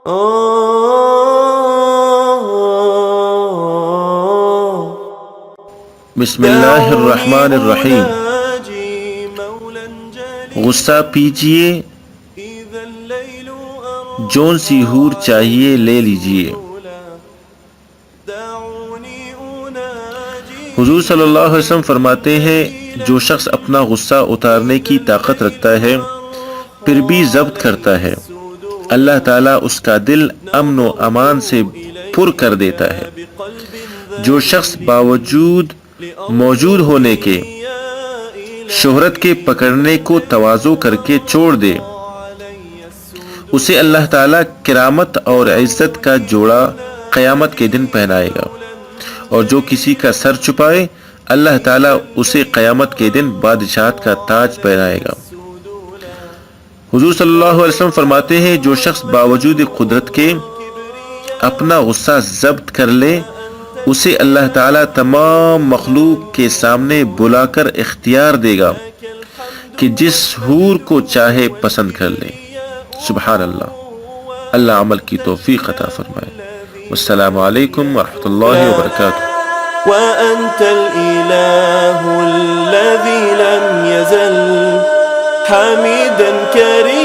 بسم اللہ الرحمن الرحیم۔ غصہ پیجئے، جون سی حور چاہیے لے لیجئے۔ حضور صلی اللہ علیہ وسلم فرماتے ہیں جو شخص اپنا غصہ اتارنے کی طاقت رکھتا ہے پھر بھی ضبط کرتا ہے، اللہ تعالیٰ اس کا دل امن و امان سے پر کر دیتا ہے۔ جو شخص باوجود موجود ہونے کے شہرت کے پکڑنے کو تواضع کر کے چھوڑ دے، اسے اللہ تعالیٰ کرامت اور عزت کا جوڑا قیامت کے دن پہنائے گا، اور جو کسی کا سر چھپائے اللہ تعالیٰ اسے قیامت کے دن بادشاہت کا تاج پہنائے گا۔ حضور صلی اللہ علیہ وسلم فرماتے ہیں جو شخص باوجود قدرت کے اپنا غصہ ضبط کر لے، اسے اللہ تعالیٰ تمام مخلوق کے سامنے بلا کر اختیار دے گا کہ جس حور کو چاہے پسند کر لے۔ سبحان اللہ۔ اللہ عمل کی توفیق عطا فرمائے۔ والسلام علیکم ورحمۃ اللہ وبرکاتہ۔ وأنت الإله الذي لم يزل حميدا كريما